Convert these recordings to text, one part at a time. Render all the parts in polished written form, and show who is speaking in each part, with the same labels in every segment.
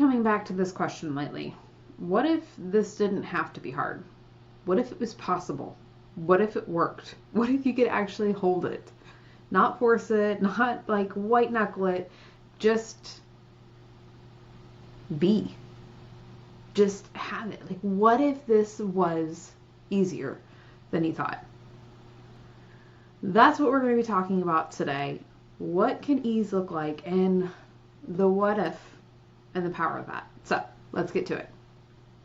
Speaker 1: coming back to this question lately. What if this didn't have to be hard? What if it was possible? What if it worked? What if you could actually hold it? Not force it, not like white knuckle it, just be. Just have it. Like, what if this was easier than you thought? That's what we're going to be talking about today. What can ease look like, and the what if and the power of that. So let's get to it.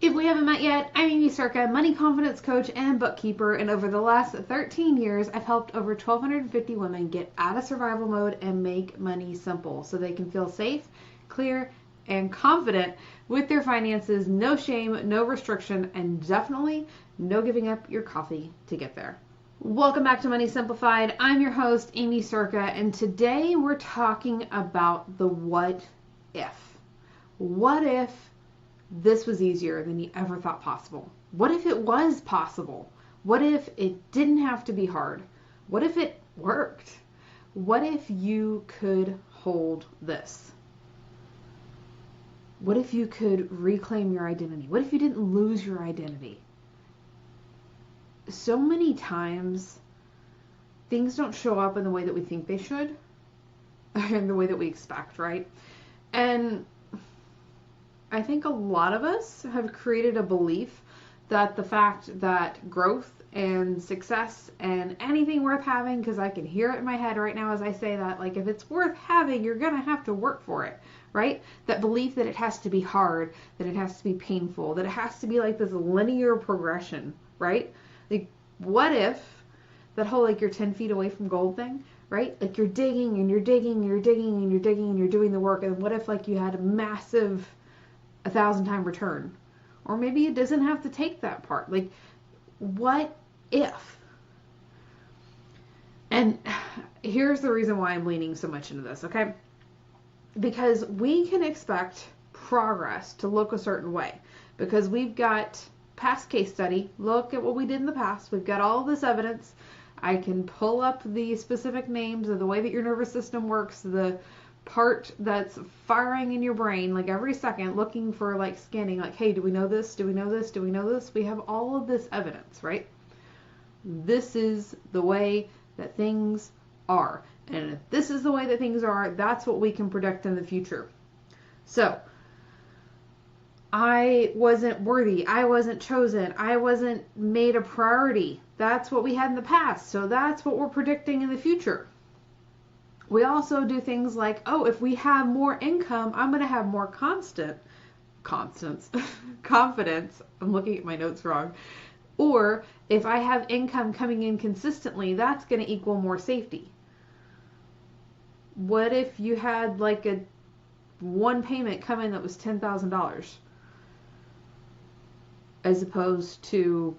Speaker 1: If we haven't met yet, I'm Amy Circa, money confidence coach and bookkeeper, and over the last 13 years, I've helped over 1,250 women get out of survival mode and make money simple so they can feel safe, clear, and confident with their finances. No shame, no restriction, and definitely no giving up your coffee to get there. Welcome back to Money Simplified. I'm your host, Amy Circa, and today we're talking about the what if. What if this was easier than you ever thought possible? What if it was possible? What if it didn't have to be hard? What if it worked? What if you could hold this? What if you could reclaim your identity? What if you didn't lose your identity? So many times, things don't show up in the way that we think they should, in the way that we expect, right? And I think a lot of us have created a belief that the fact that growth and success and anything worth having, because I can hear it in my head right now as I say that, like, if it's worth having, you're going to have to work for it, right? That belief that it has to be hard, that it has to be painful, that it has to be like this linear progression, right? Like, what if that whole, like, you're 10 feet away from gold thing, right? Like, you're digging and you're digging and you're digging and you're digging and you're doing the work, and what if, like, you had a massive 1,000-time return? Or maybe it doesn't have to take that part. Like, what if? And here's the reason why I'm leaning so much into this, okay? Because we can expect progress to look a certain way. Because we've got past case study. Look at what we did in the past. We've got all this evidence. I can pull up the specific names of the way that your nervous system works, the part that's firing in your brain, like every second, looking for, like, scanning, like, hey, do we know this? Do we know this? Do we know this? We have all of this evidence, right? This is the way that things are. And if this is the way that things are, that's what we can predict in the future. So, I wasn't worthy. I wasn't chosen. I wasn't made a priority. That's what we had in the past. So that's what we're predicting in the future. We also do things like, oh, if we have more income, I'm going to have more confidence. I'm looking at my notes wrong. Or if I have income coming in consistently, that's going to equal more safety. What if you had, like, a one payment come in that was $10,000 as opposed to,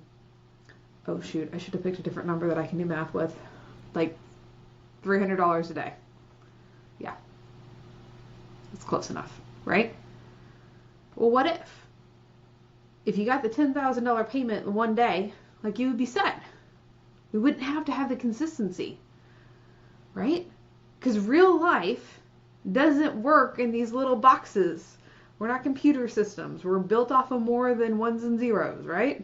Speaker 1: oh shoot, I should have picked a different number that I can do math with, like $300 a day. Yeah, it's close enough, right? Well, what if you got the $10,000 payment in one day, like, you would be set. We wouldn't have to have the consistency, right? Because real life doesn't work in these little boxes. We're not computer systems. We're built off of more than ones and zeros, right?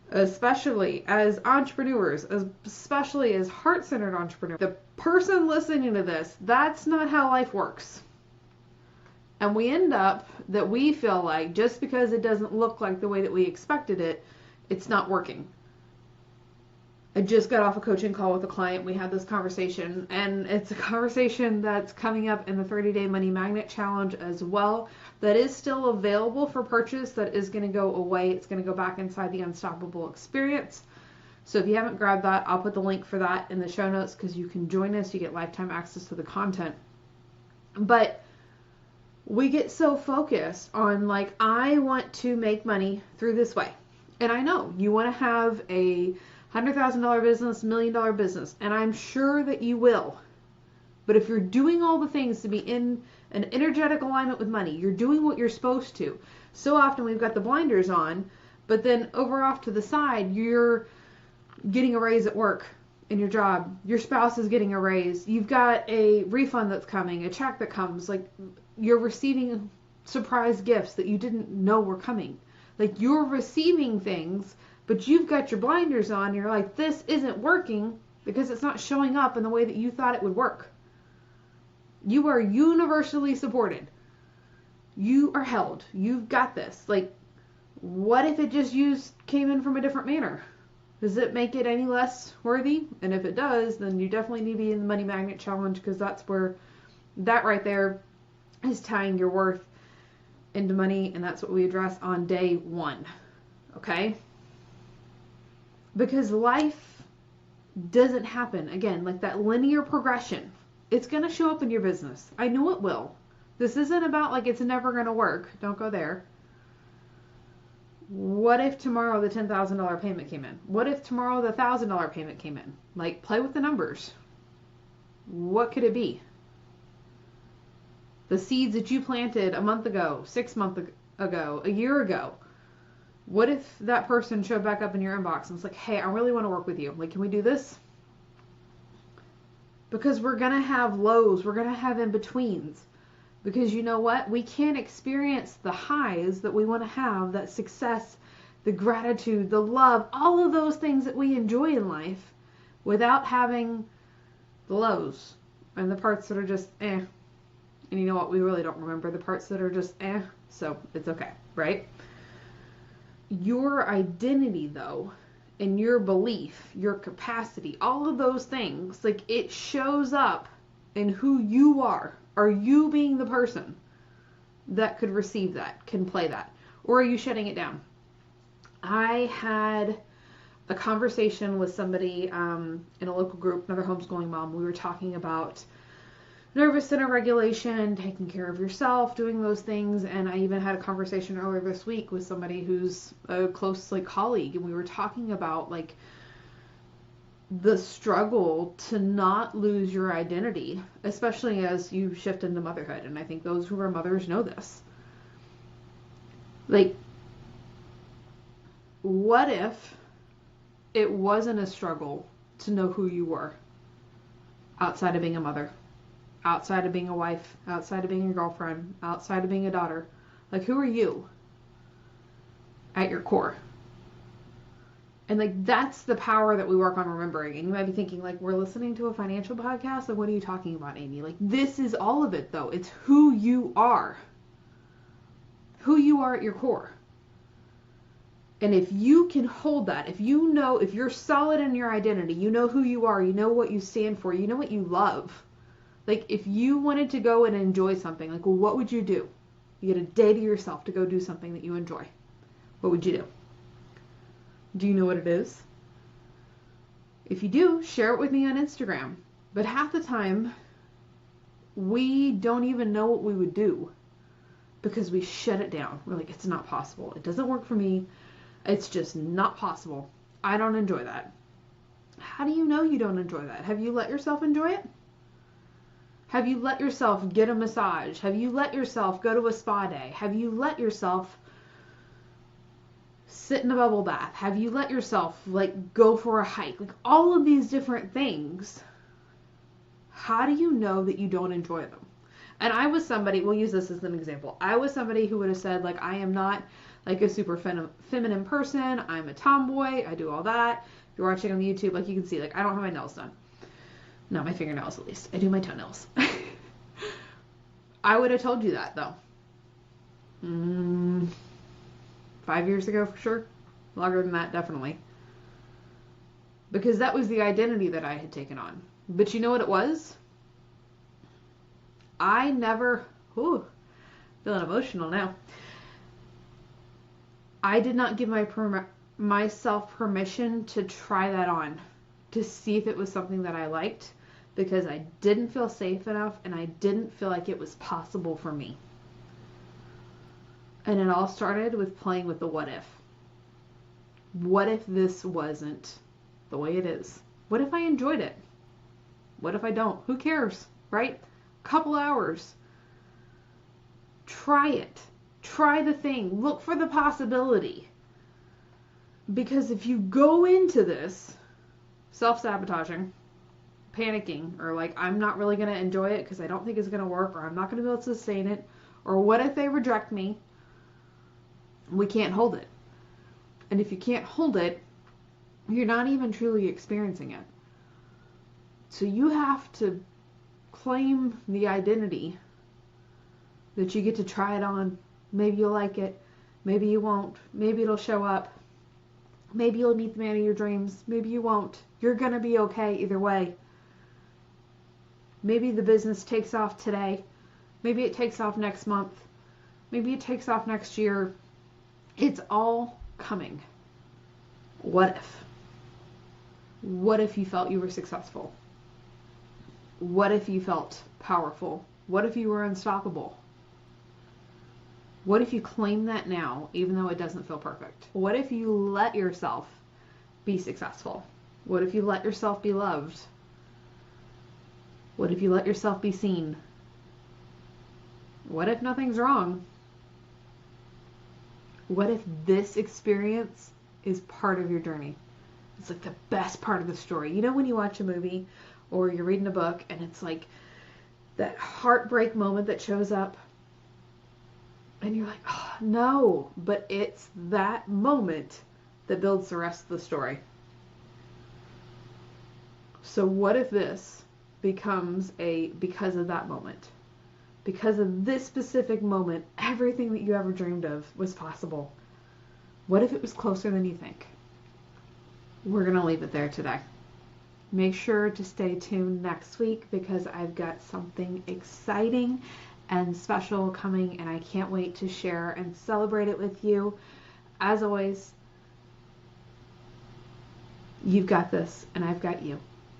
Speaker 1: Especially as entrepreneurs, especially as heart-centered entrepreneurs. The person listening to this, that's not how life works. And we end up that we feel like just because it doesn't look like the way that we expected it, it's not working. I just got off a coaching call with a client. We had this conversation, and it's a conversation that's coming up in the 30-day Money Magnet Challenge as well. That is still available for purchase. That is going to go away. It's going to go back inside the Unstoppable Experience. So if you haven't grabbed that, I'll put the link for that in the show notes because you can join us. You get lifetime access to the content. But we get so focused on, like, I want to make money through this way. And I know you want to have a $100,000 business, $1 million business, and I'm sure that you will. But if you're doing all the things to be in an energetic alignment with money, you're doing what you're supposed to. So often we've got the blinders on, but then over off to the side, you're getting a raise at work in your job. Your spouse is getting a raise. You've got a refund that's coming, a check that comes. Like, you're receiving surprise gifts that you didn't know were coming. Like, you're receiving things, but you've got your blinders on. And you're like, this isn't working because it's not showing up in the way that you thought it would work. You are universally supported. You are held. You've got this. Like, what if it just came in from a different manner? Does it make it any less worthy? And if it does, then you definitely need to be in the money magnet challenge, because that's where that right there is tying your worth into money, and that's what we address on day 1. Okay? Because life doesn't happen, again, like that linear progression. It's going to show up in your business. I know it will. This isn't about like it's never going to work. Don't go there. What if tomorrow the $10,000 payment came in? What if tomorrow the $1,000 payment came in? Like, play with the numbers. What could it be? The seeds that you planted a month ago, 6 months ago, a year ago. What if that person showed back up in your inbox and was like, hey, I really want to work with you. Like, can we do this? Because we're going to have lows. We're going to have in-betweens. Because you know what? We can't experience the highs that we want to have, that success, the gratitude, the love, all of those things that we enjoy in life without having the lows and the parts that are just eh. And you know what? We really don't remember the parts that are just eh. So it's okay, right? Your identity, though, and your belief, your capacity, all of those things, like, it shows up in who you are. Are you being the person that could receive that, can play that? Or are you shutting it down? I had a conversation with somebody in a local group, another homeschooling mom. We were talking about nervous center regulation, taking care of yourself, doing those things. And I even had a conversation earlier this week with somebody who's a close colleague. And we were talking about the struggle to not lose your identity, especially as you shift into motherhood. And I think those who are mothers know this. Like, what if it wasn't a struggle to know who you were outside of being a mother, outside of being a wife, outside of being a girlfriend, outside of being a daughter? Like, who are you at your core? And that's the power that we work on remembering. And you might be thinking, we're listening to a financial podcast? What are you talking about, Amy? This is all of it, though. It's who you are. Who you are at your core. And if you can hold that, if you're solid in your identity, you know who you are, you know what you stand for, you know what you love. If you wanted to go and enjoy something, what would you do? You get a day to yourself to go do something that you enjoy. What would you do? Do you know what it is? If you do, share it with me on Instagram. But half the time, we don't even know what we would do because we shut it down. We're like, it's not possible. It doesn't work for me. It's just not possible. I don't enjoy that. How do you know you don't enjoy that? Have you let yourself enjoy it? Have you let yourself get a massage? Have you let yourself go to a spa day? Have you let yourself sit in a bubble bath? Have you let yourself go for a hike? All of these different things. How do you know that you don't enjoy them? And I was somebody, we'll use this as an example. I was somebody who would have said I am not a super feminine person. I'm a tomboy. I do all that. If you're watching on the YouTube, you can see, I don't have my nails done. Not my fingernails, at least. I do my toenails. I would have told you that, though. 5 years ago, for sure. Longer than that, definitely. Because that was the identity that I had taken on. But you know what it was? I never... Ooh, feeling emotional now. I did not give myself permission to try that on. To see if it was something that I liked. Because I didn't feel safe enough. And I didn't feel like it was possible for me. And it all started with playing with the what if. What if this wasn't the way it is? What if I enjoyed it? What if I don't? Who cares, right? Couple hours. Try it. Try the thing. Look for the possibility. Because if you go into this self-sabotaging, panicking, or I'm not really going to enjoy it because I don't think it's going to work, or I'm not going to be able to sustain it, Or what if they reject me? We can't hold it. And if you can't hold it, you're not even truly experiencing it. So you have to claim the identity that you get to try it on. Maybe you'll like it. Maybe you won't. Maybe it'll show up. Maybe you'll meet the man of your dreams. Maybe you won't. You're going to be okay either way. Maybe the business takes off today. Maybe it takes off next month. Maybe it takes off next year. It's all coming. What if? What if you felt you were successful? What if you felt powerful? What if you were unstoppable? What if you claim that now, even though it doesn't feel perfect? What if you let yourself be successful? What if you let yourself be loved? What if you let yourself be seen? What if nothing's wrong? What if this experience is part of your journey? It's like the best part of the story. You know when you watch a movie or you're reading a book and it's like that heartbreak moment that shows up and you're like, oh, no, but it's that moment that builds the rest of the story. So what if this becomes because of that moment? Because of this specific moment, everything that you ever dreamed of was possible. What if it was closer than you think? We're going to leave it there today. Make sure to stay tuned next week because I've got something exciting and special coming and I can't wait to share and celebrate it with you. As always, you've got this and I've got you.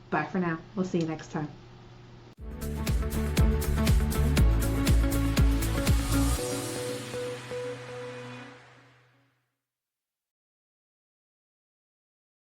Speaker 1: Bye for now. We'll see you next time.